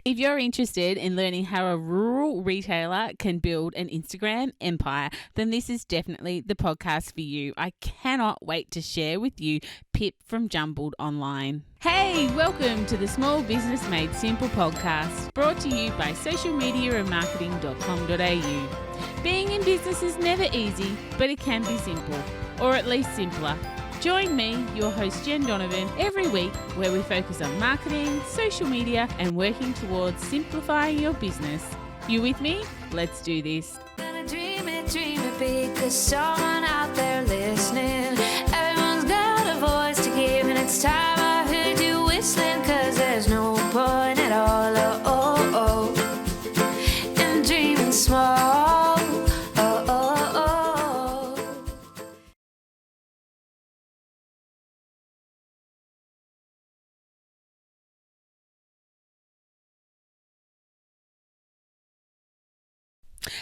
If you're interested in learning how a rural retailer can build an Instagram empire, then this is definitely the podcast for you. I cannot wait to share with you Pip from Jumbled Online. Hey, welcome to the Small Business Made Simple podcast, brought to you by socialmediaandmarketing.com.au. Being in business is never easy, but it can be simple, or at least simpler. Join me, your host Jen Donovan, every week where we focus on marketing, social media, and working towards simplifying your business. You with me? Let's do this. Gonna dream it big, 'cause someone out there listening. Everyone's got a voice to give, and it's time I heard you whistling, 'cause there's no point at all, in dreaming small.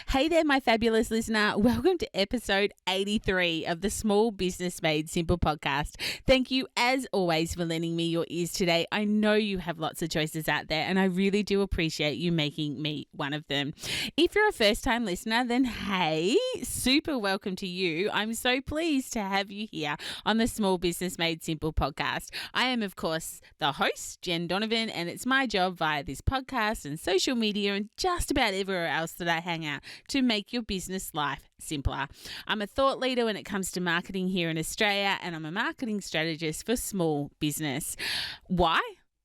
Hey there, my fabulous listener. Welcome to episode 83 of the Small Business Made Simple podcast. Thank you, as always, for lending me your ears today. I know you have lots of choices out there, and I really do appreciate you making me one of them. If you're a first-time listener, then hey, super welcome to you. I'm so pleased to have you here on the Small Business Made Simple podcast. I am, of course, the host, Jen Donovan, and it's my job via this podcast and social media and just about everywhere else that I hang out to make your business life simpler. I'm a thought leader when it comes to marketing here in Australia, and I'm a marketing strategist for small business. Why?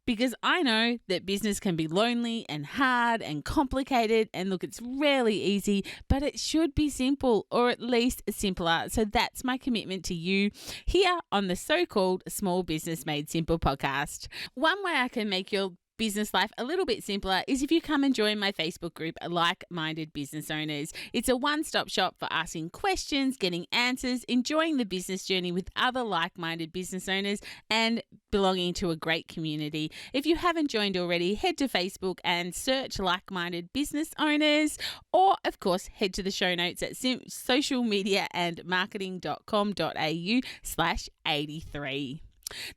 Because I know that business can be lonely and hard and complicated, and look, it's rarely easy, but it should be simple, or at least simpler. So that's my commitment to you here on the so-called Small Business Made Simple podcast. One way I can make your business life a little bit simpler is if you come and join my Facebook group, Like-Minded Business Owners. It's a one-stop shop for asking questions, getting answers, enjoying the business journey with other like-minded business owners, and belonging to a great community. If you haven't joined already, head to Facebook and search Like-Minded Business Owners, or of course head to the show notes at socialmediaandmarketing.com.au/83.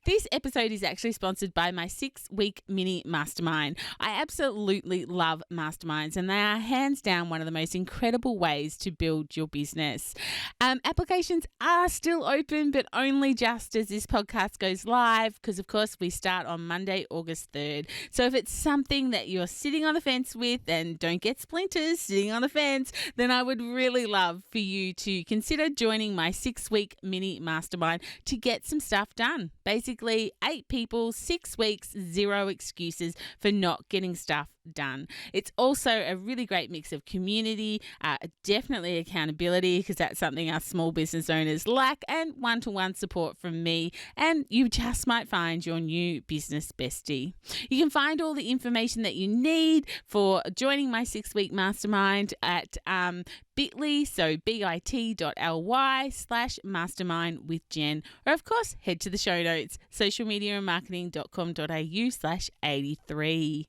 This episode is actually sponsored by my 6-week mini mastermind. I absolutely love masterminds, and they are hands down one of the most incredible ways to build your business. Applications are still open, but only just as this podcast goes live, because of course we start on Monday, August 3rd. So if it's something that you're sitting on the fence with, and don't get splinters sitting on the fence, then I would really love for you to consider joining my 6-week mini mastermind to get some stuff done. Basically, 8 people, 6 weeks, 0 excuses for not getting stuff done. It's also a really great mix of community, definitely accountability, because that's something us small business owners lack, and one-to-one support from me, and you just might find your new business bestie. You can find all the information that you need for joining my 6-week mastermind at bit.ly, so bit.ly/mastermind with Jen, or of course head to the show notes, socialmediaandmarketing.com.au/83.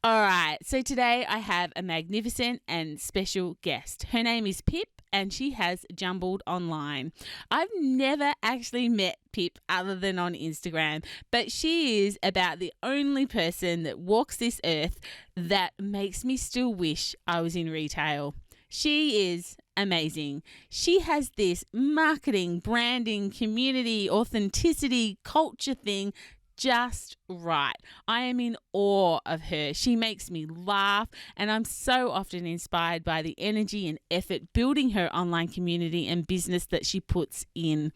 All right, so today I have a magnificent and special guest. Her name is Pip, and she has Jumbled Online. I've never actually met Pip other than on Instagram, but she is about the only person that walks this earth that makes me still wish I was in retail. She is amazing. She has this marketing, branding, community, authenticity, culture thing just right. I am in awe of her. She makes me laugh, and I'm so often inspired by the energy and effort building her online community and business that she puts in.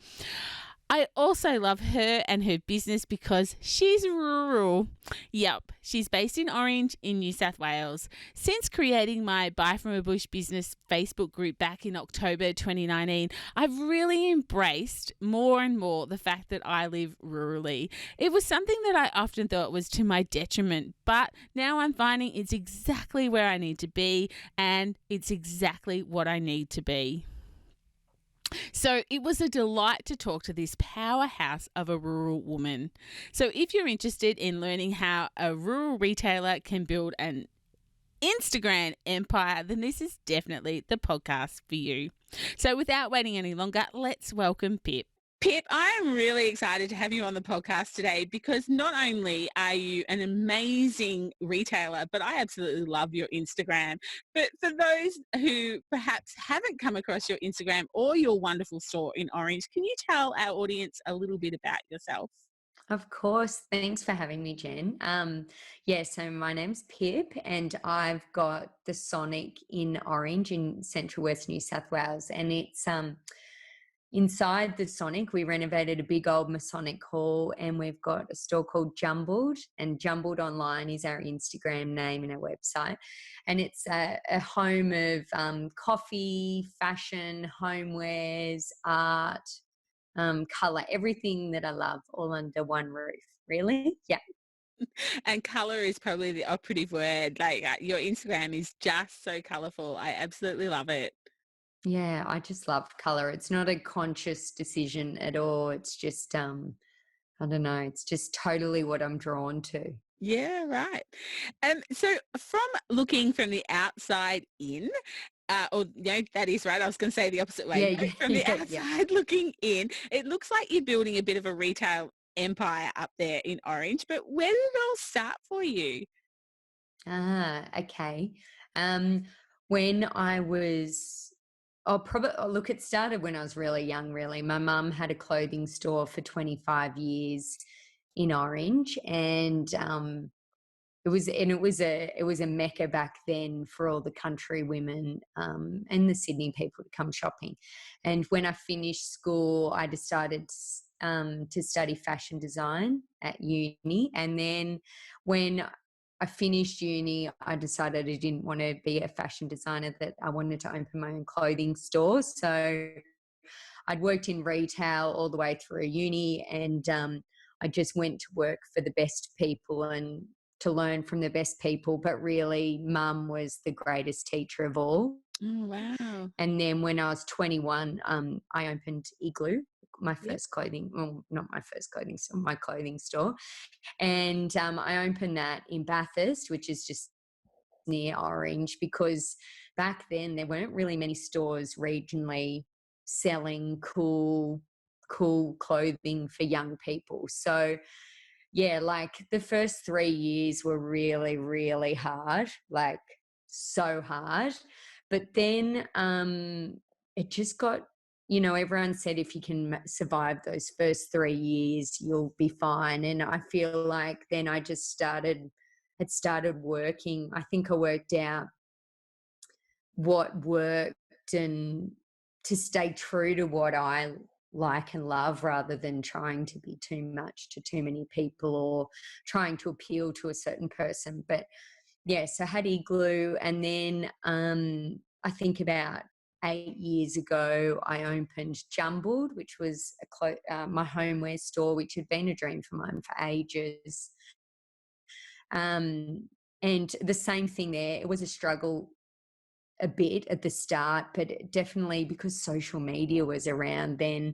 I also love her and her business because she's rural. Yep, she's based in Orange in New South Wales. Since creating my Buy From a Bush business Facebook group back in October 2019, I've really embraced more and more the fact that I live rurally. It was something that I often thought was to my detriment, but now I'm finding it's exactly where I need to be, and it's exactly what I need to be. So it was a delight to talk to this powerhouse of a rural woman. So if you're interested in learning how a rural retailer can build an Instagram empire, then this is definitely the podcast for you. So without waiting any longer, let's welcome Pip. Pip, I'm really excited to have you on the podcast today because not only are you an amazing retailer, but I absolutely love your Instagram. But for those who perhaps haven't come across your Instagram or your wonderful store in Orange, can you tell our audience a little bit about yourself? Of course. Thanks for having me, Jen. Yeah, so my name's Pip and I've got the Sonic in Orange in Central West New South Wales. And it's inside the Sonic, we renovated a big old Masonic hall and we've got a store called Jumbled, and Jumbled Online is our Instagram name and our website. And it's a home of coffee, fashion, homewares, art, color, everything that I love all under one roof. Really? Yeah. And color is probably the operative word. Like your Instagram is just so colorful. I absolutely love it. Yeah, I just love color. It's not a conscious decision at all. It's just I don't know, it's just totally what I'm drawn to. Yeah, right. So from looking from the outside in, that is right. I was going to say the opposite way. Yeah, No, yeah, from the yeah, yeah. outside looking in, it looks like you're building a bit of a retail empire up there in Orange. But where did it all start for you? Ah, okay. When I was, look, it started when I was really young, really. My mum had a clothing store for 25 years in Orange, and it was a mecca back then for all the country women and the Sydney people to come shopping. And when I finished school, I decided to study fashion design at uni. And then when I finished uni, I decided I didn't want to be a fashion designer, that I wanted to open my own clothing store. So I'd worked in retail all the way through uni, and I just went to work for the best people and to learn from the best people. But really, mum was the greatest teacher of all. Oh, wow. And then when I was 21, I opened Igloo, my Yep. first clothing, well, not my first clothing store, my clothing store. And I opened that in Bathurst, which is just near Orange, because back then there weren't really many stores regionally selling cool clothing for young people. So yeah, like the first 3 years were really, really hard, like so hard. But then it just got, everyone said if you can survive those first 3 years, you'll be fine. And I feel like then I just started working. I think I worked out what worked and to stay true to what I like and love, rather than trying to be too much to too many people or trying to appeal to a certain person. But yes, I had Igloo, and then I think about 8 years ago I opened Jumbled, which was my homeware store, which had been a dream for mine for ages. And the same thing there. It was a struggle a bit at the start, but definitely because social media was around then,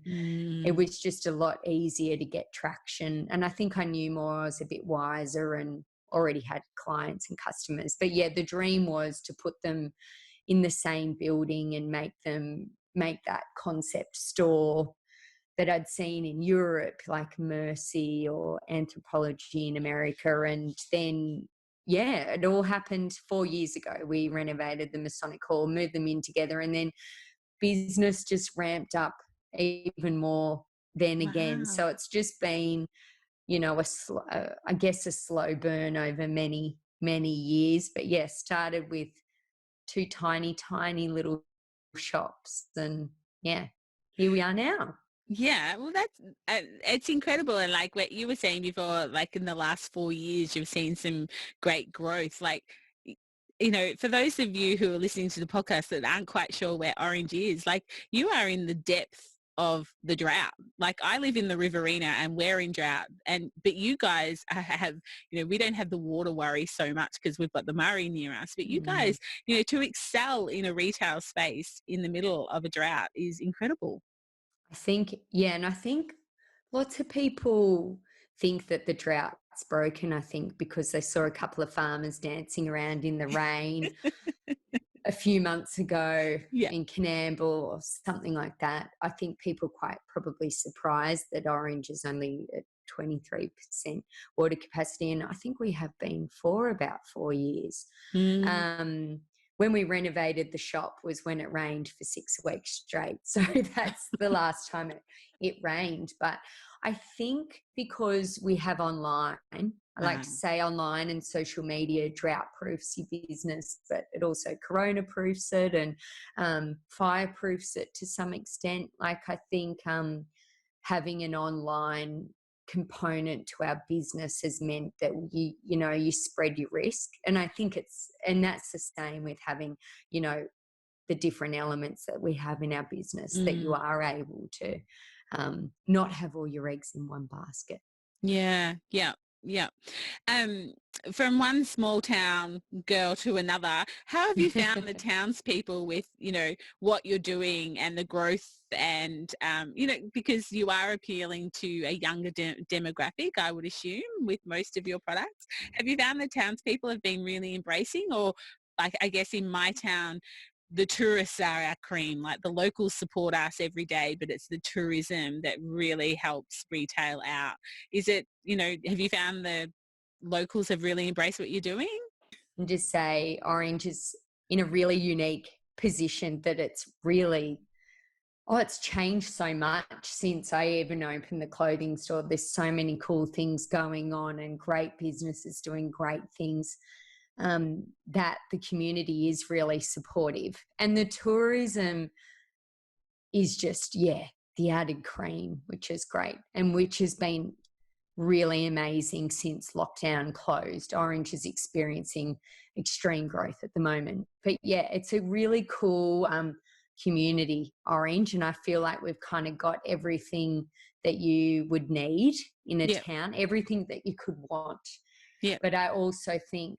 it was just a lot easier to get traction. And I think I knew more, I was a bit wiser and already had clients and customers. But yeah, the dream was to put them in the same building and make that concept store that I'd seen in Europe, like Mercy or Anthropologie in America. And then, yeah, it all happened 4 years ago. We renovated the Masonic Hall, moved them in together, and then business just ramped up even more then again. Wow. So it's just been, I guess a slow burn over many, many years. But yeah, started with two tiny, tiny little shops, and yeah, here we are now. Yeah, well, that's it's incredible. And like what you were saying before, like in the last 4 years, you've seen some great growth. Like, for those of you who are listening to the podcast that aren't quite sure where Orange is, like you are in the depth of the drought. Like I live in the Riverina and we're in drought, but you guys have, we don't have the water worry so much because we've got the Murray near us. But you guys, to excel in a retail space in the middle of a drought is incredible. I think, yeah, and I think lots of people think that the drought's broken, I think, because they saw a couple of farmers dancing around in the rain. a few months ago Yeah. in Canamble or something like that. I think people are quite probably surprised that Orange is only at 23% water capacity, and I think we have been for about 4 years. Mm. When we renovated the shop was when it rained for 6 weeks straight. So that's the last time it rained. But I think because we have online, I like to say online and social media drought proofs your business, but it also corona proofs it and fire proofs it to some extent. Like I think having an online component to our business has meant that you spread your risk. And I think that's the same with having, the different elements that we have in our business, that you are able to not have all your eggs in one basket. Yeah, yeah, yeah. Um, from one small town girl to another, how have you found the townspeople with, what you're doing and the growth and, because you are appealing to a younger demographic, I would assume, with most of your products. Have you found the townspeople have been really embracing, or like, I guess in my town, the tourists are our cream, like the locals support us every day, but it's the tourism that really helps retail out. Is it, have you found the locals have really embraced what you're doing? And just say Orange is in a really unique position that it's changed so much since I even opened the clothing store. There's so many cool things going on and great businesses doing great things. That the community is really supportive, and the tourism is just, the added cream, which is great and which has been really amazing since lockdown closed. Orange is experiencing extreme growth at the moment. But it's a really cool community, Orange, and I feel like we've kind of got everything that you would need in a town, everything that you could want. Yeah. But I also think,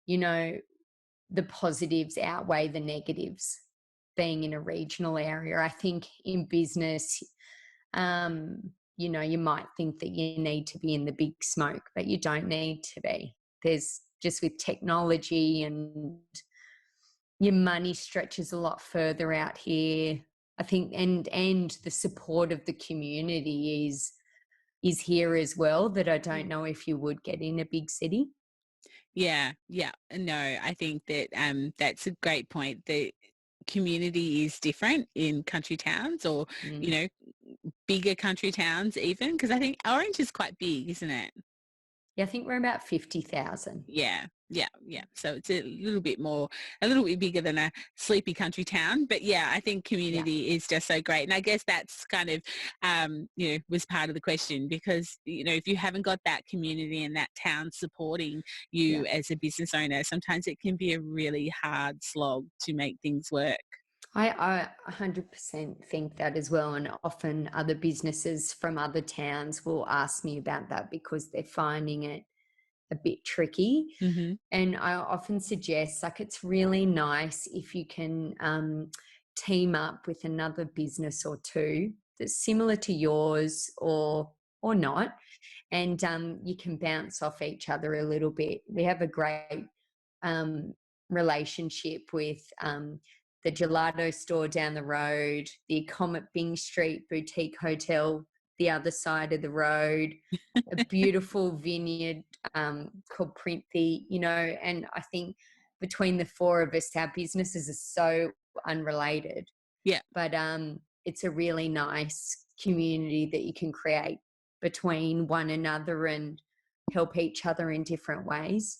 the positives outweigh the negatives being in a regional area. I think in business, you might think that you need to be in the big smoke, but you don't need to be. There's just with technology, and your money stretches a lot further out here, I think, and the support of the community is here as well, that I don't know if you would get in a big city. Yeah, yeah. No, I think that that's a great point. The community is different in country towns, or, bigger country towns even, because I think Orange is quite big, isn't it? Yeah, I think we're about 50,000. Yeah, yeah, yeah. So it's a little bit bigger than a sleepy country town. But yeah, I think community is just so great. And I guess that's kind of, was part of the question, because, if you haven't got that community and that town supporting you as a business owner, sometimes it can be a really hard slog to make things work. I 100% think that as well. And often other businesses from other towns will ask me about that because they're finding it a bit tricky. Mm-hmm. And I often suggest, like, it's really nice if you can team up with another business or two that's similar to yours or not. And you can bounce off each other a little bit. We have a great relationship with the gelato store down the road, the Comet Bing Street Boutique Hotel the other side of the road, a beautiful vineyard called Printhy, and I think between the four of us, our businesses are so unrelated. Yeah. But it's a really nice community that you can create between one another and help each other in different ways.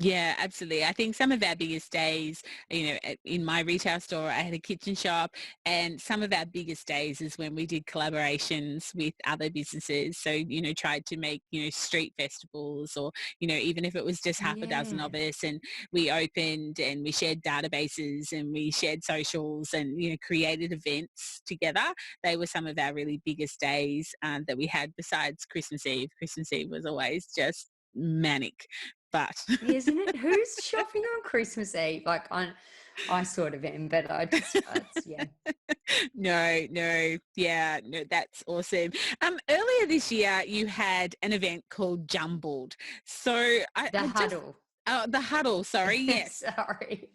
Yeah, absolutely. I think some of our biggest days, in my retail store, I had a kitchen shop, and some of our biggest days is when we did collaborations with other businesses. So, tried to make, street festivals, or, even if it was just half a dozen of us, and we opened and we shared databases and we shared socials and, created events together. They were some of our really biggest days that we had, besides Christmas Eve. Christmas Eve was always just manic. But isn't it? Who's shopping on Christmas Eve? Like, I sort of am, but I just No, that's awesome. Earlier this year you had an event called Jumbled. So the huddle. The huddle, sorry, yes. Sorry.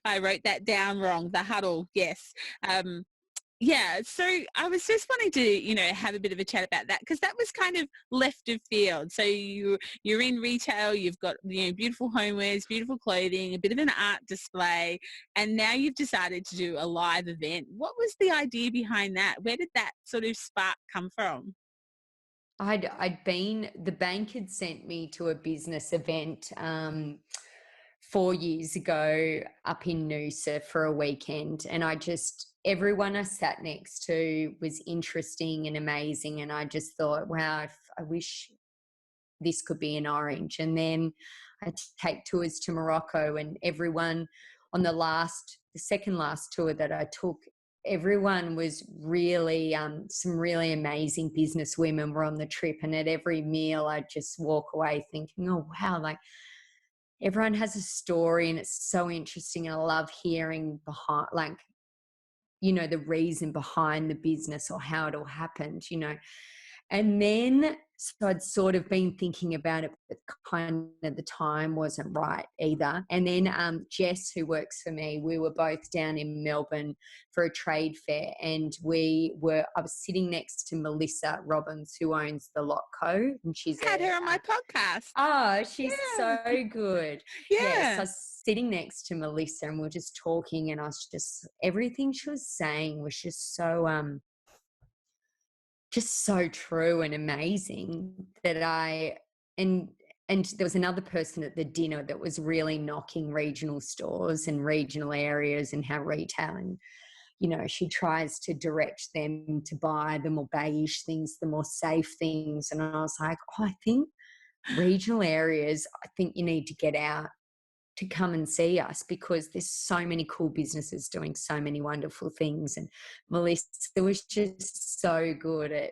I wrote that down wrong. The huddle. Yes. Yeah, so I was just wanting to, have a bit of a chat about that because that was kind of left of field. So you're in retail, you've got beautiful homewares, beautiful clothing, a bit of an art display, and now you've decided to do a live event. What was the idea behind that? Where did that sort of spark come from? The bank had sent me to a business event 4 years ago up in Noosa for a weekend. And everyone I sat next to was interesting and amazing. And I just thought, wow, I wish this could be in Orange. And then I take tours to Morocco, and everyone on the second last tour that I took, everyone was really some really amazing business women were on the trip. And at every meal I'd just walk away thinking, oh wow, like everyone has a story and it's so interesting. And I love hearing behind, like, the reason behind the business or how it all happened. And then, so I'd sort of been thinking about it, but kind of the time wasn't right either. And then Jess, who works for me, we were both down in Melbourne for a trade fair, and I was sitting next to Melissa Robbins, who owns the Lot Co. And I had her on my podcast. Oh, she's Yeah. so good. Yeah. Yes, I was sitting next to Melissa and we were just talking, and everything she was saying was just so true and amazing that and there was another person at the dinner that was really knocking regional stores and regional areas and how retail, and she tries to direct them to buy the more beige things, the more safe things. And I was like, oh, I think regional areas, I think you need to get out to come and see us, because there's so many cool businesses doing so many wonderful things. And Melissa was just so good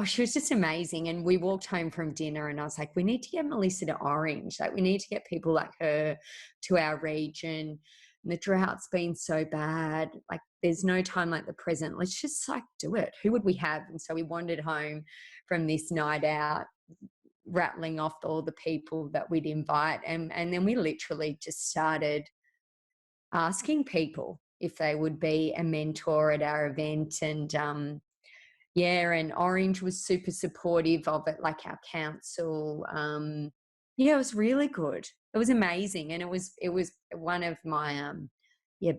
she was just amazing. And we walked home from dinner and I was like, we need to get Melissa to Orange. Like, we need to get people like her to our region. And the drought's been so bad. Like, there's no time like the present. Let's just do it. Who would we have? And so we wandered home from this night out, rattling off all the people that we'd invite. And then we literally just started asking people if they would be a mentor at our event. And and Orange was super supportive of it, like our council. It was really good. It was amazing. And it was one of my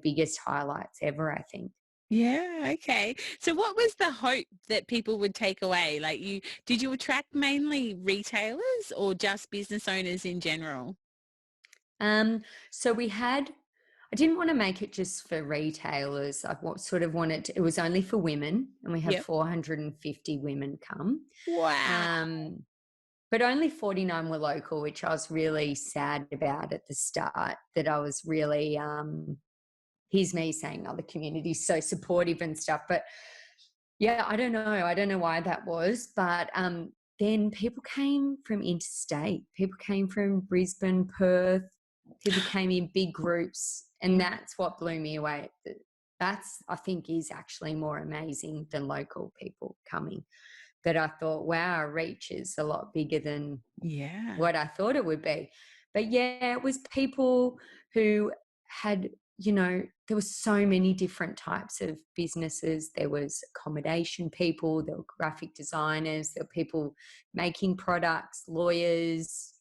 biggest highlights ever, I think. Yeah, okay. So what was the hope that people would take away? Like, did you attract mainly retailers or just business owners in general? So I didn't want to make it just for retailers. It was only for women, and we had 450 women come. Wow. But only 49 were local, which I was really sad about at the start, that I was really, here's me saying other communities so supportive and stuff. But yeah, I don't know why that was. But then people came from interstate. People came from Brisbane, Perth. People came in big groups, and that's what blew me away. That's, I think, is actually more amazing than local people coming. But I thought, wow, our reach is a lot bigger than what I thought it would be. But yeah, it was people who had, there were so many different types of businesses. There was accommodation people, there were graphic designers, there were people making products, lawyers,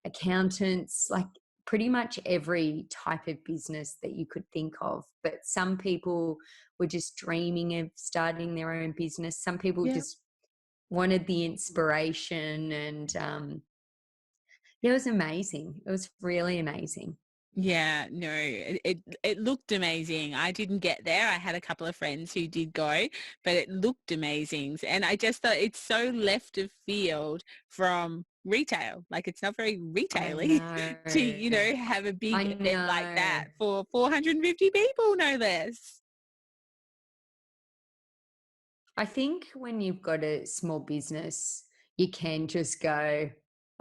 accountants, like pretty much every type of business that you could think of. But some people were just dreaming of starting their own business. Some people just wanted the inspiration. And it was amazing. It was really amazing. Yeah, no, it looked amazing. I didn't get there. I had a couple of friends who did go, but it looked amazing. And I just thought it's so left of field from retail. Like, it's not very retail-y to, have a big event like that for 450 people, no less. I think when you've got a small business, you can just go,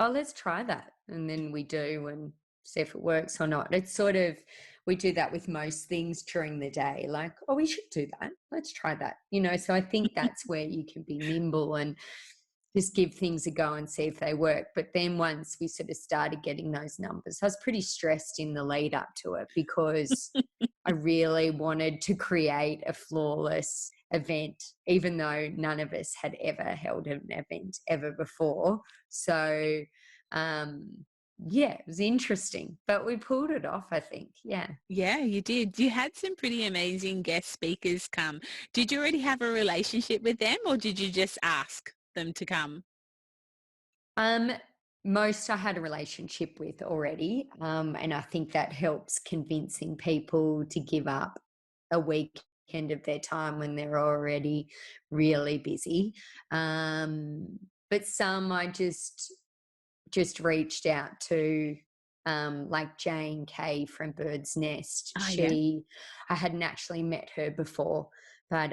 oh, let's try that. And then we do and see if it works or not. It's sort of, we do that with most things during the day, like, oh, we should do that. Let's try that. So I think that's where you can be nimble. And just give things a go and see if they work. But then once we sort of started getting those numbers, I was pretty stressed in the lead up to it because I really wanted to create a flawless event, even though none of us had ever held an event ever before. So, yeah, it was interesting, but we pulled it off, I think. Yeah. Yeah, you did. You had some pretty amazing guest speakers come. Did you already have a relationship with them, or did you just ask them to come? Um, Most I had a relationship with already, and I think that helps convincing people to give up a weekend of their time when they're already really busy. But some I just reached out to, like Jane Kay from Bird's Nest. Oh, yeah. I hadn't actually met her before, but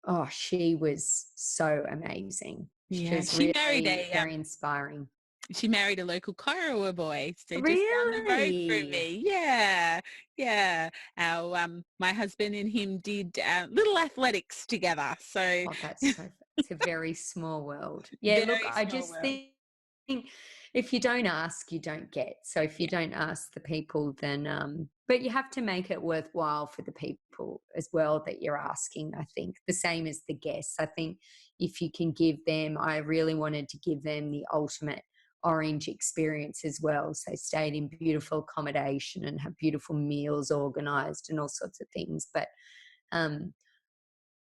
oh, she was so amazing. She Yeah. was really very Um, inspiring. she married a local Korowa boy, so just down the road from Really? me. Yeah. Yeah. Our my husband and him did little athletics together. So Oh, that's so it's a very small world. Yeah, look, very I small just world. think if you don't ask, you don't get. So if you Yeah. don't ask the people, then but you have to make it worthwhile for the people as well that you're asking, I think. The same as the guests. I think if you can give them, I really wanted to give them the ultimate orange experience as well. So they stayed in beautiful accommodation and have beautiful meals organized and all sorts of things. But um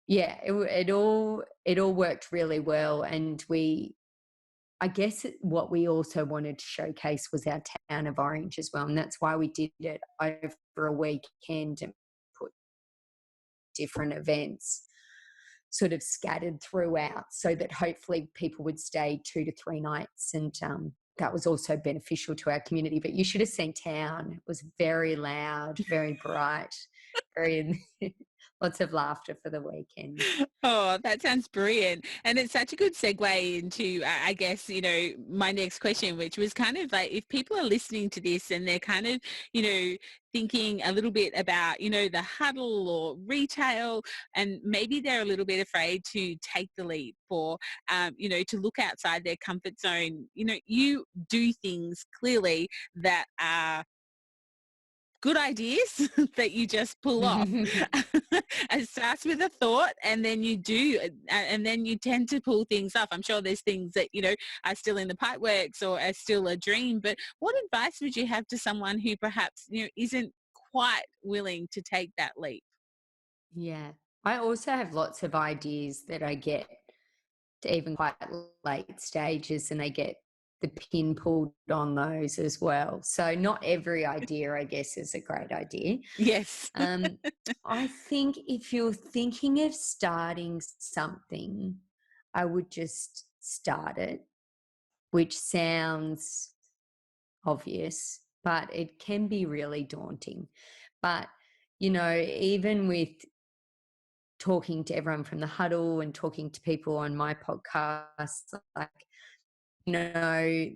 yeah, it all worked really well, and I guess what we also wanted to showcase was our town of Orange as well, and that's why we did it over a weekend and put different events sort of scattered throughout, so that hopefully people would stay 2 to 3 nights, and that was also beneficial to our community. But you should have seen town; it was very loud, very bright, very lots of laughter for the weekend. Oh, that sounds brilliant. And it's such a good segue into, I guess, my next question, which was kind of like, if people are listening to this and they're kind of, thinking a little bit about, the huddle or retail, and maybe they're a little bit afraid to take the leap or, to look outside their comfort zone, you do things clearly that are good ideas that you just pull off. It starts with a thought and then you do, and then you tend to pull things off. I'm sure there's things that, are still in the pipe works or are still a dream, but what advice would you have to someone who perhaps, isn't quite willing to take that leap? Yeah. I also have lots of ideas that I get to even quite late stages, and I get the pin pulled on those as well. So not every idea, I guess, is a great idea. Yes. Um, I think if you're thinking of starting something, I would just start it, which sounds obvious, but it can be really daunting. But, even with talking to everyone from the huddle and talking to people on my podcast, like, know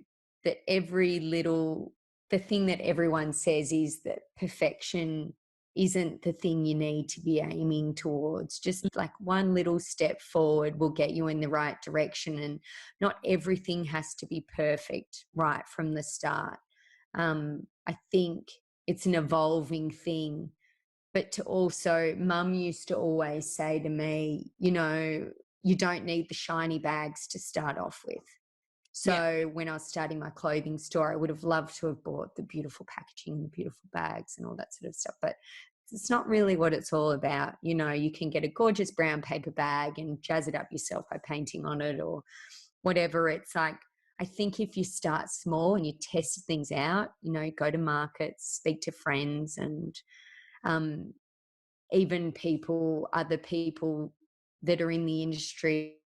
that the thing that everyone says is that perfection isn't the thing you need to be aiming towards. Just like one little step forward will get you in the right direction, and not everything has to be perfect right from the start. I think it's an evolving thing. But to also, mum used to always say to me, you don't need the shiny bags to start off with. Yeah. So when I was starting my clothing store, I would have loved to have bought the beautiful packaging, the beautiful bags and all that sort of stuff. But it's not really what it's all about. You can get a gorgeous brown paper bag and jazz it up yourself by painting on it or whatever. It's like, I think if you start small and you test things out, go to markets, speak to friends, and um, even other people that are in the industry,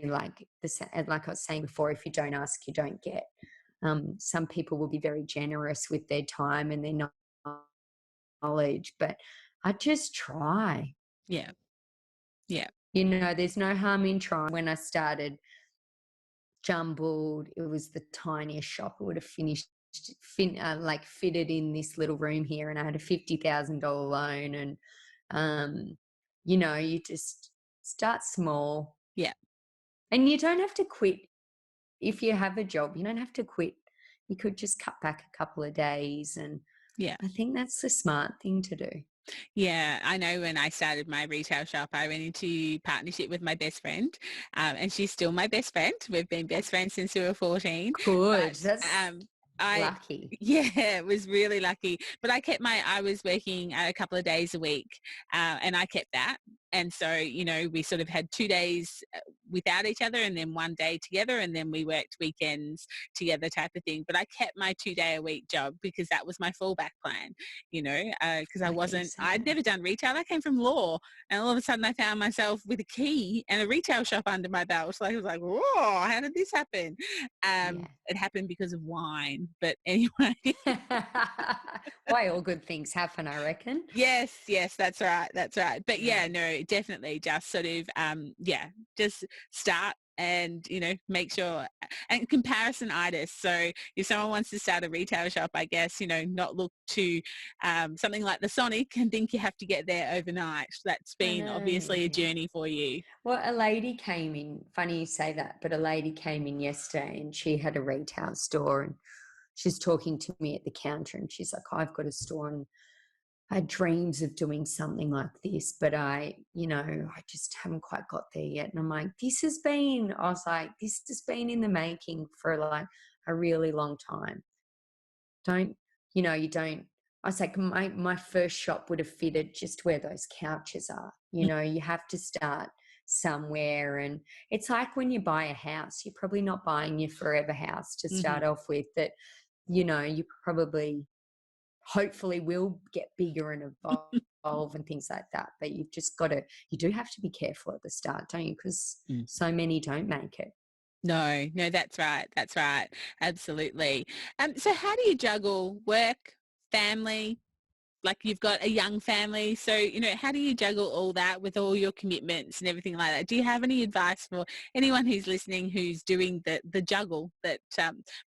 like I was saying before, if you don't ask, you don't get. Some people will be very generous with their time and their knowledge, but I just try. Yeah. Yeah. There's no harm in trying. When I started Jumbled, it was the tiniest shop. It would have fitted in this little room here, and I had a $50,000 loan, and you just start small. Yeah. And you don't have to quit. If you have a job, you don't have to quit. You could just cut back a couple of days. And Yeah. I think that's the smart thing to do. Yeah, I know when I started my retail shop, I went into partnership with my best friend, and she's still my best friend. We've been best friends since we were 14. Good. But That's I, lucky. yeah, it was really lucky. But I was working a couple of days a week, and I kept that. And so, we sort of had 2 days without each other and then one day together, and then we worked weekends together type of thing. But I kept my 2 day a week job because that was my fallback plan, because I think so. I'd never done retail. I came from law, and all of a sudden I found myself with a key and a retail shop under my belt. So I was like, whoa, how did this happen? Yeah. It happened because of wine. But anyway. Why all good things happen, I reckon. Yes, that's right. That's right. But yeah, no, definitely just sort of, just start and, make sure, and comparisonitis. So if someone wants to start a retail shop, I guess, not look to something like the Sonic and think you have to get there overnight. That's I been obviously a know. journey for you. Well, a lady came in, funny you say that, but a lady came in yesterday and she had a retail store and she's talking to me at the counter and she's like, I've got a store and I had dreams of doing something like this, but I just haven't quite got there yet. And I'm like, this has been in the making for like a really long time. You don't, I was like, my first shop would have fitted just where those couches are. You have to start somewhere. And it's like when you buy a house, you're probably not buying your forever house to start off with, that, you probably hopefully will get bigger and evolve and things like that. But you do have to be careful at the start, don't you? Because so many don't make it. No, that's right. That's right. Absolutely. So how do you juggle work, family? Like you've got a young family. So, how do you juggle all that with all your commitments and everything like that? Do you have any advice for anyone who's listening who's doing the juggle that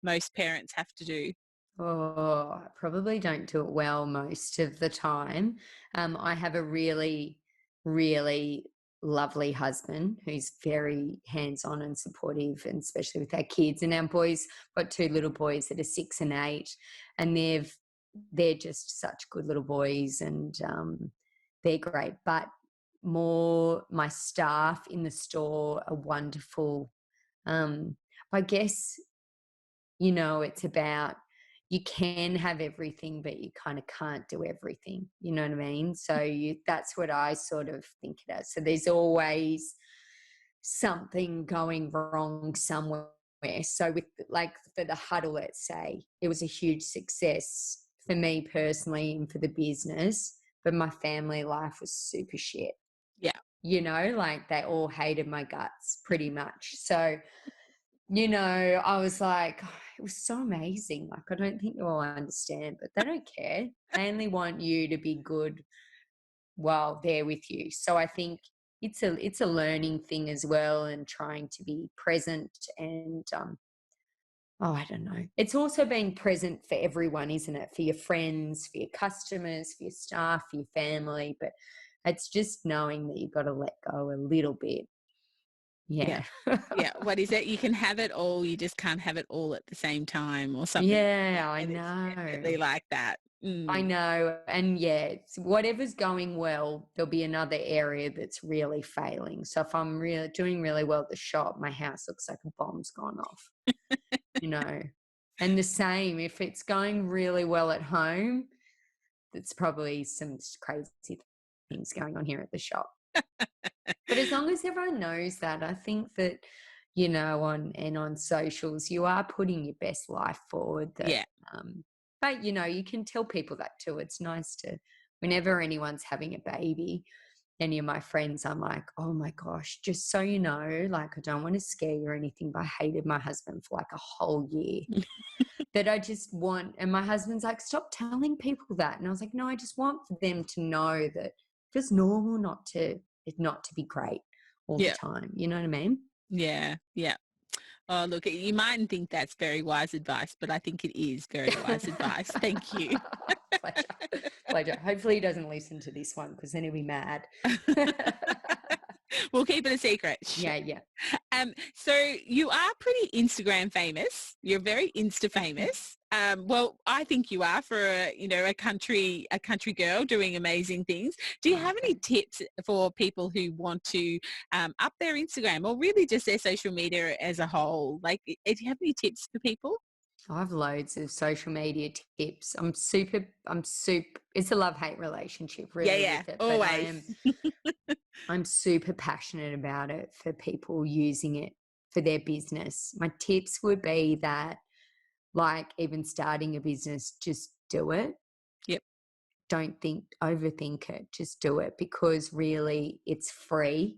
most parents have to do? Oh, I probably don't do it well most of the time. I have a really, really lovely husband who's very hands-on and supportive, and especially with our kids. And our boys, got two little boys that are 6 and 8, and they're just such good little boys, and they're great. But more, my staff in the store are wonderful. I guess it's about, you can have everything, but you kind of can't do everything. You know what I mean? So that's what I sort of think it as. So there's always something going wrong somewhere. So with, like, for the huddle, let's say, it was a huge success for me personally and for the business, but my family life was super shit. Yeah. Like they all hated my guts pretty much. So I was like, oh, it was so amazing. Like, I don't think you all understand, but they don't care. They only want you to be good while they're with you. So I think it's a learning thing as well, and trying to be present and I don't know. It's also being present for everyone, isn't it? For your friends, for your customers, for your staff, for your family. But it's just knowing that you've got to let go a little bit. Yeah. Yeah. What is it? You can have it all. You just can't have it all at the same time or something. Yeah, I And know. it's definitely like that. I know. And yeah, whatever's going well, there'll be another area that's really failing. So if I'm really doing really well at the shop, my house looks like a bomb's gone off. And the same, if it's going really well at home, it's probably some crazy things going on here at the shop. But as long as everyone knows that, I think that, on socials, you are putting your best life forward. Yeah. But, you can tell people that too. It's nice to, whenever anyone's having a baby, any of my friends, I'm like, oh my gosh, just so you know, like, I don't want to scare you or anything, but I hated my husband for like a whole year. That I just want, and my husband's like, stop telling people that. And I was like, no, I just want them to know that it's normal not to be great all the time. You know what I mean? Yeah. Yeah. Oh, look, you mightn't think that's very wise advice, but I think it is very wise advice. Thank you. Pleasure. Hopefully he doesn't listen to this one, because then he'll be mad. We'll keep it a secret. Yeah, yeah. So you are pretty Instagram famous. You're very Insta famous. Well, I think you are for a country girl doing amazing things. Do you Oh, have any thanks. tips for people who want to up their Instagram or really just their social media as a whole? Like, do you have any tips for people? I have loads of social media tips. I'm super, it's a love-hate relationship Yeah, really yeah, with it, but always. I'm super passionate about it for people using it for their business. My tips would be that, like, even starting a business, just do it. Yep. Don't overthink it. Just do it, because really it's free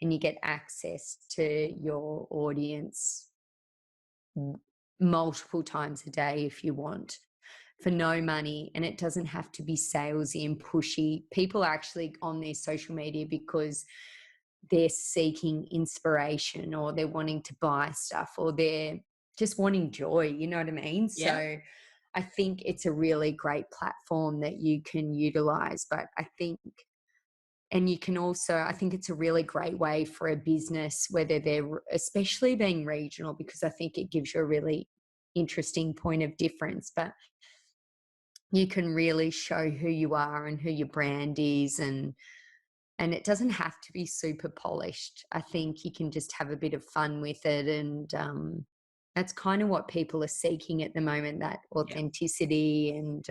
and you get access to your audience multiple times a day if you want, for no money, and it doesn't have to be salesy and pushy. People are actually on their social media because they're seeking inspiration, or they're wanting to buy stuff, or they're just wanting joy, you know what I mean? Yeah. So I think it's a really great platform that you can utilize. But I think, and you can also, I think it's a really great way for a business, whether they're, especially being regional, because I think it gives you a really interesting point of difference. But you can really show who you are and who your brand is, and it doesn't have to be super polished. I think you can just have a bit of fun with it, and that's kind of what people are seeking at the moment, that Yeah. authenticity. And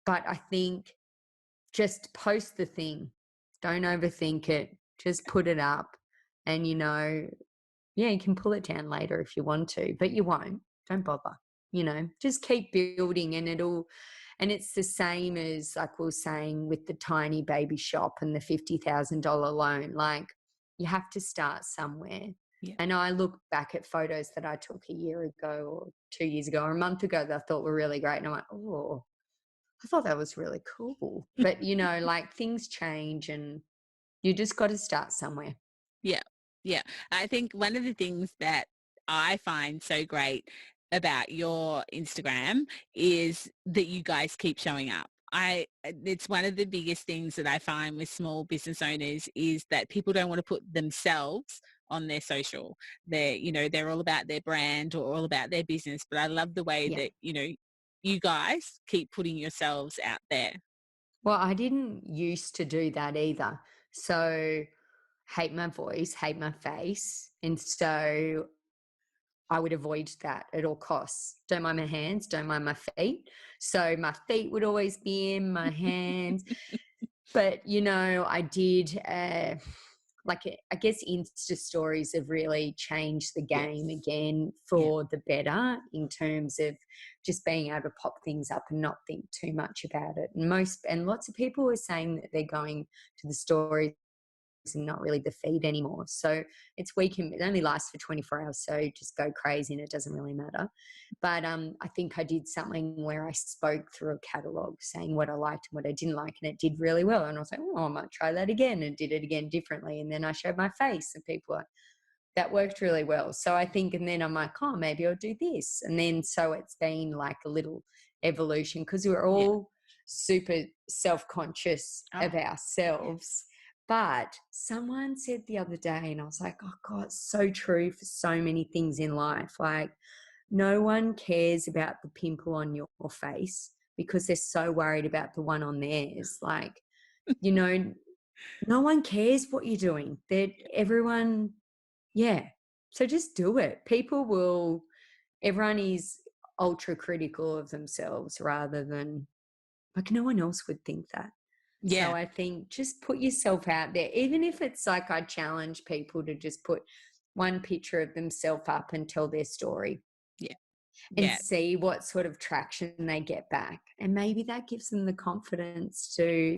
but I think just post the thing, don't overthink it, just put it up, and yeah, you can pull it down later if you want to, but you won't. Don't bother. Just keep building, and it's the same as, like we were saying, with the tiny baby shop and the $50,000 loan. Like, you have to start somewhere. Yeah. And I look back at photos that I took a year ago or 2 years ago or a month ago that I thought were really great. And I'm like, oh, I thought that was really cool. But, like, things change, and you just got to start somewhere. Yeah, yeah. I think one of the things that I find so great about your Instagram is that you guys keep showing up. It's one of the biggest things that I find with small business owners is that people don't want to put themselves on their social. They're all about their brand or all about their business, but I love the way Yeah. that, you guys keep putting yourselves out there. Well, I didn't used to do that either. So, hate my voice, hate my face. And so I would avoid that at all costs. Don't mind my hands, don't mind my feet. So my feet would always be in my hands. But, I did, I guess Insta stories have really changed the game Yes. again Yeah. for the better, in terms of just being able to pop things up and not think too much about it. And lots of people were saying that they're going to the stories and not really the feed anymore. So it only lasts for 24 hours. So just go crazy and it doesn't really matter. But I think I did something where I spoke through a catalogue saying what I liked and what I didn't like, and it did really well. And I was like, oh, I might try that again, and did it again differently. And then I showed my face, and people were, that worked really well. So I think, and then I'm like, oh, maybe I'll do this. And then so it's been like a little evolution, because we're Yeah. all super self-conscious of Oh, yeah. ourselves. But someone said the other day, and I was like, oh God, it's so true for so many things in life. Like, no one cares about the pimple on your face because they're so worried about the one on theirs. Like, you know, no one cares what you're doing. Everyone, yeah. So just do it. Everyone is ultra critical of themselves, rather than, like, no one else would think that. So Yeah. I think just put yourself out there, even if it's like, I challenge people to just put one picture of themselves up and tell their story, Yeah. and Yeah. see what sort of traction they get back. And maybe that gives them the confidence to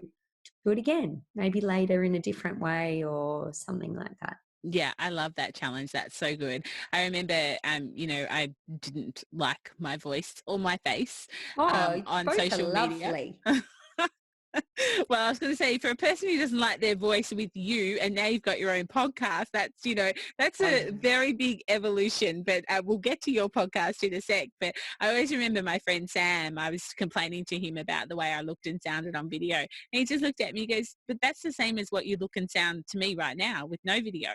do it again, maybe later in a different way or something like that. Yeah, I love that challenge. That's so good. I remember, I didn't like my voice or my face Oh, on both are social media. lovely. Well, I was going to say, for a person who doesn't like their voice with you, and now you've got your own podcast, that's, that's I a know. very big evolution. But we'll get to your podcast in a sec. But I always remember my friend Sam, I was complaining to him about the way I looked and sounded on video. And he just looked at me, he goes, but that's the same as what you look and sound to me right now with no video.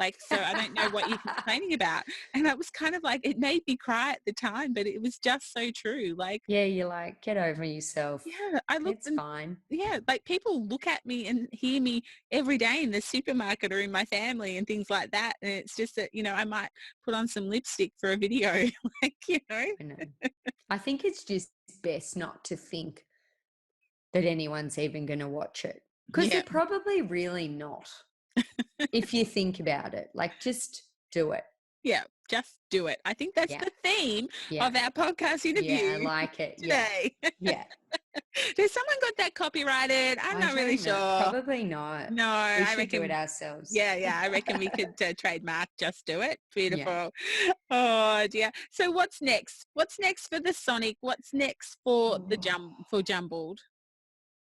Like, so I don't know what you're complaining about. And I was kind of like, it made me cry at the time, but it was just so true. Like, Yeah, you're like, get over yourself. yeah, I looked It's and fine. yeah, like people look at me and hear me every day in the supermarket or in my family and things like that. And it's just that, I might put on some lipstick for a video, like, I know. I think it's just best not to think that anyone's even going to watch it, because Yeah. they're probably really not. If you think about it, like, just do it. Yeah, just do it. I think that's Yeah. the theme Yeah. of our podcast interview Yeah, I like it. Yeah. today. Yeah. Has someone got that copyrighted? I'm I not really don't know. sure. Probably not. No, We I should do reckon. it ourselves. Yeah, I reckon we could trademark Just Do It. Beautiful. Yeah. Oh dear. So what's next? What's next for the Sonic? What's next for the Oh, Jumbled?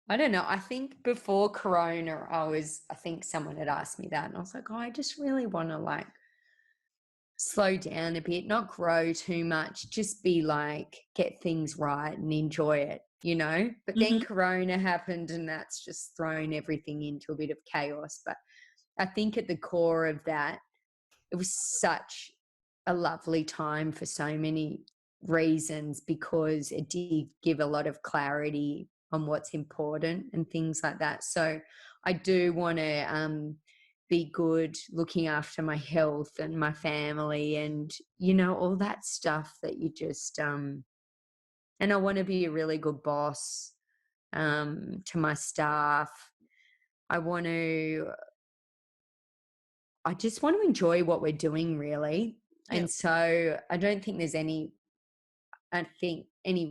I don't know. I think before Corona, I think someone had asked me that, and I was like, oh, I just really want to like slow down a bit, not grow too much, just be like, get things right and enjoy it, But then Mhm. Corona happened, and that's just thrown everything into a bit of chaos. But I think at the core of that, it was such a lovely time for so many reasons, because it did give a lot of clarity on what's important and things like that. So I do want to be good, looking after my health and my family, and all that stuff that you just and I want to be a really good boss to my staff. I want to I just want to enjoy what we're doing, really. Yeah. And so I don't think there's any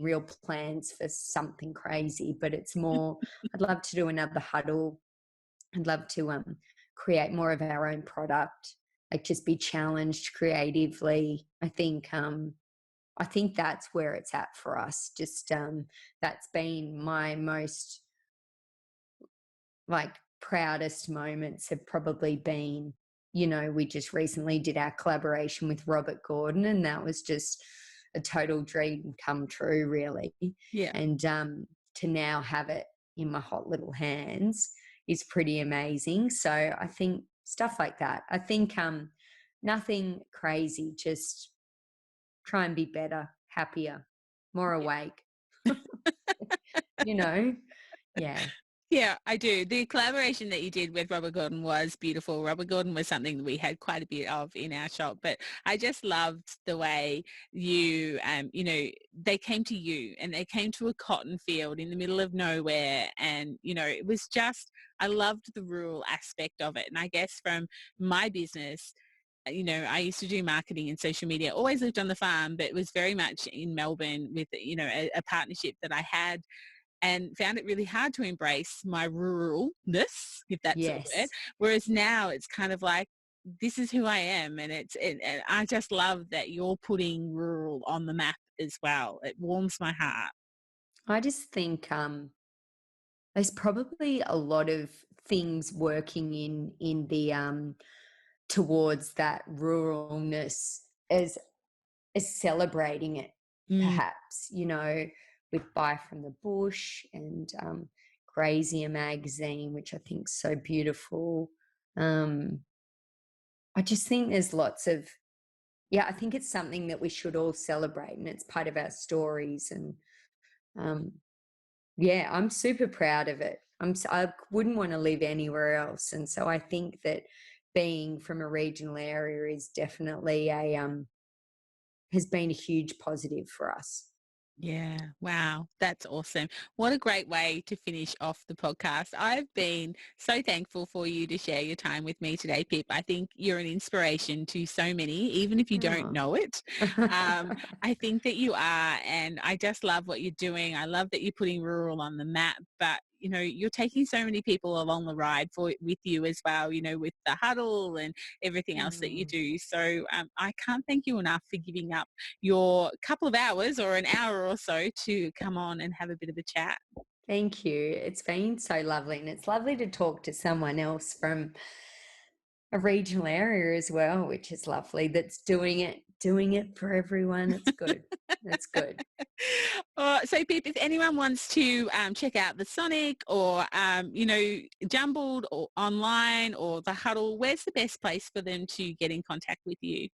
real plans for something crazy, but it's more, I'd love to do another huddle. I'd love to create more of our own product, like just be challenged creatively. I think that's where it's at for us. Just that's been my most like proudest moments have probably been, we just recently did our collaboration with Robert Gordon, and that was just a total dream come true, really. Yeah. And to now have it in my hot little hands is pretty amazing. So I think stuff like that. I think nothing crazy, just try and be better, happier, more awake. Yeah. Yeah, I do. The collaboration that you did with Robert Gordon was beautiful. Robert Gordon was something that we had quite a bit of in our shop, but I just loved the way you, they came to you and they came to a cotton field in the middle of nowhere. And, it was just, I loved the rural aspect of it. And I guess from my business, I used to do marketing and social media, always lived on the farm, but it was very much in Melbourne with, a partnership that I had, and found it really hard to embrace my ruralness, if that's a word. Yes. Whereas now it's kind of like, this is who I am. And and I just love that you're putting rural on the map as well. It warms my heart. I just think there's probably a lot of things working in the towards that ruralness as celebrating it, Mm. perhaps, with Buy from the Bush and Grazier magazine, which I think is so beautiful. I just think there's lots of, I think it's something that we should all celebrate, and it's part of our stories. And um, I'm super proud of it. I wouldn't want to live anywhere else. And so I think that being from a regional area is definitely has been a huge positive for us. Yeah. Wow. That's awesome. What a great way to finish off the podcast. I've been so thankful for you to share your time with me today, Pip. I think you're an inspiration to so many, even if you don't Oh. know it. I think that you are, and I just love what you're doing. I love that you're putting rural on the map, but you're taking so many people along the ride with you as well, with the huddle and everything else that you Mm. do. So I can't thank you enough for giving up your couple of hours or an hour or so to come on and have a bit of a chat. Thank you. It's been so lovely, and it's lovely to talk to someone else from a regional area as well, which is lovely. That's doing it for everyone. It's good. That's good. So, Pip, if anyone wants to check out the Sonic or, Jumbled or online or the Huddle, where's the best place for them to get in contact with you?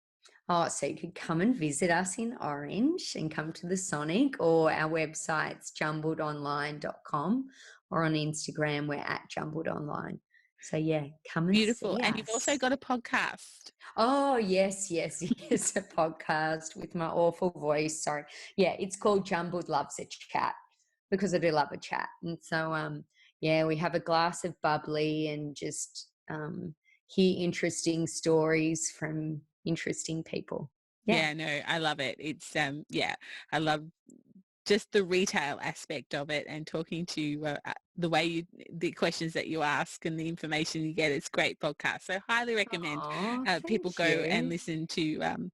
Oh, so you could come and visit us in Orange and come to the Sonic, or our website's jumbledonline.com, or on Instagram, we're at jumbledonline. So yeah, come and Beautiful. see And you've also us. got a podcast. Oh, yes, yes, yes, a podcast with my awful voice. Sorry. Yeah, it's called Jumbled Loves a Chat, because I do love a chat. And so, yeah, we have a glass of bubbly and just hear interesting stories from interesting people. Yeah, no, I love it. It's I love just the retail aspect of it and talking to the questions that you ask and the information you get. It's great podcast. So highly recommend Oh, people thank go and you. listen to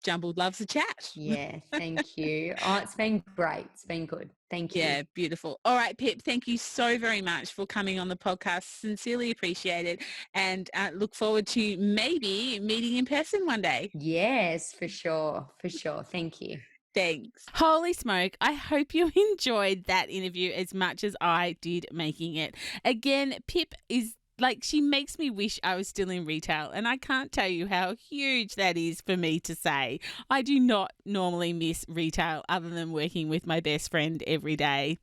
Jumbled Loves a Chat. Yeah, thank you. Oh, it's been great. It's been good. Thank you. Yeah, beautiful. All right, Pip, thank you so very much for coming on the podcast. Sincerely appreciate it, and look forward to maybe meeting in person one day. Yes, for sure. For sure. Thank you. Thanks. Holy smoke. I hope you enjoyed that interview as much as I did making it. Again, Pip is like, she makes me wish I was still in retail, and I can't tell you how huge that is for me to say. I do not normally miss retail other than working with my best friend every day.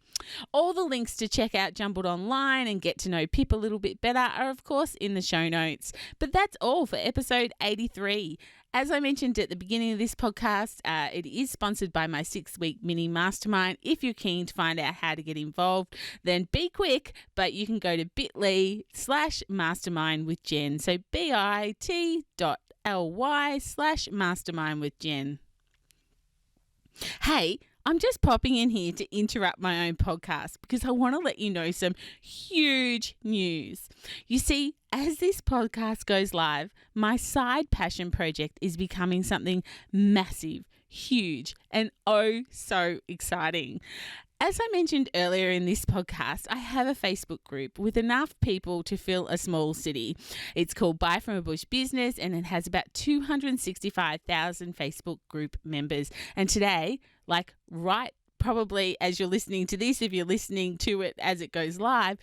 All the links to check out Jumbled Online and get to know Pip a little bit better are, of course, in the show notes. But that's all for episode 83. As I mentioned at the beginning of this podcast, it is sponsored by my 6-week mini mastermind. If you're keen to find out how to get involved, then be quick, but you can go to bit.ly/mastermind with Jen. So bit.ly/mastermind with Jen. Hey, I'm just popping in here to interrupt my own podcast because I want to let you know some huge news. You see, as this podcast goes live, my side passion project is becoming something massive, huge, and oh so exciting. As I mentioned earlier in this podcast, I have a Facebook group with enough people to fill a small city. It's called Buy From a Bush Business, and it has about 265,000 Facebook group members. And today, like right probably as you're listening to this, if you're listening to it as it goes live,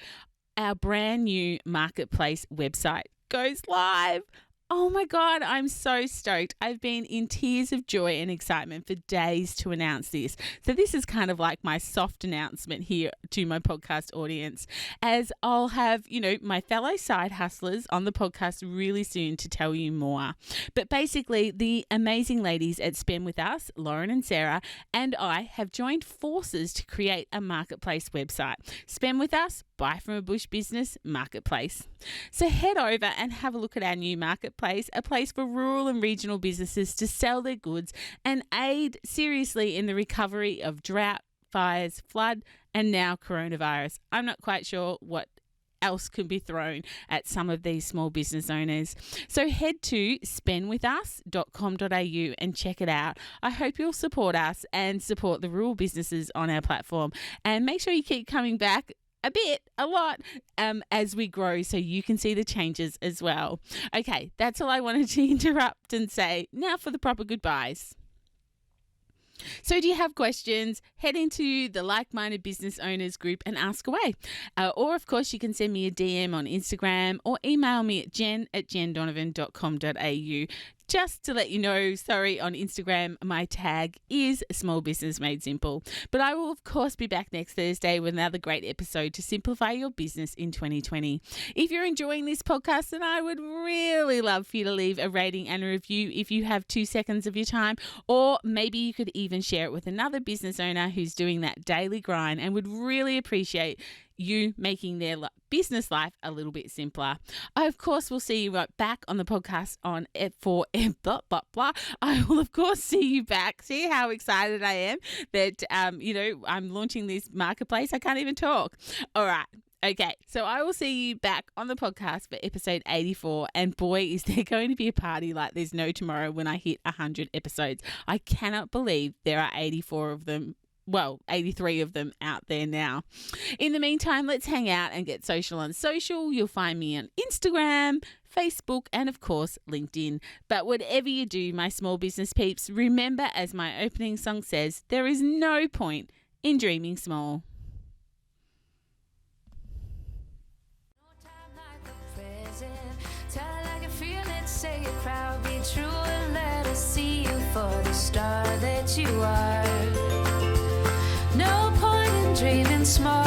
our brand new marketplace website goes live. Oh my God, I'm so stoked. I've been in tears of joy and excitement for days to announce this. So this is kind of like my soft announcement here to my podcast audience, as I'll have, my fellow side hustlers on the podcast really soon to tell you more. But basically, the amazing ladies at Spend With Us, Lauren and Sarah, and I have joined forces to create a marketplace website. Spend With Us, Buy From a Bush Business Marketplace. So head over and have a look at our new marketplace, a place for rural and regional businesses to sell their goods and aid seriously in the recovery of drought, fires, flood, and now coronavirus. I'm not quite sure what else can be thrown at some of these small business owners. So head to spendwithus.com.au and check it out. I hope you'll support us and support the rural businesses on our platform, and make sure you keep coming back a lot, as we grow, so you can see the changes as well. Okay, that's all I wanted to interrupt and say. Now for the proper goodbyes. So do you have questions? Head into the Like-Minded Business Owners group and ask away. Or, of course, you can send me a DM on Instagram or email me at jen@jendonovan.com.au. Just to let you know, on Instagram, my tag is Small Business Made Simple. But I will, of course, be back next Thursday with another great episode to simplify your business in 2020. If you're enjoying this podcast, then I would really love for you to leave a rating and a review if you have 2 seconds of your time. Or maybe you could even share it with another business owner who's doing that daily grind and would really appreciate you making their business life a little bit simpler. I, of course, will see you right back on the podcast blah, blah, blah. I will, of course, see you back. See how excited I am that, I'm launching this marketplace. I can't even talk. All right. Okay, so I will see you back on the podcast for episode 84, and boy, is there going to be a party like there's no tomorrow when I hit 100 episodes. I cannot believe there are 84 of them 83 of them out there now. In the meantime, let's hang out and get social on social. You'll find me on Instagram, Facebook, and of course, LinkedIn. But whatever you do, my small business peeps, remember, as my opening song says, there is no point in dreaming small. Tell it like you feel it, say it proud, be true, and let us see you for the star that you are. No point in dreaming small.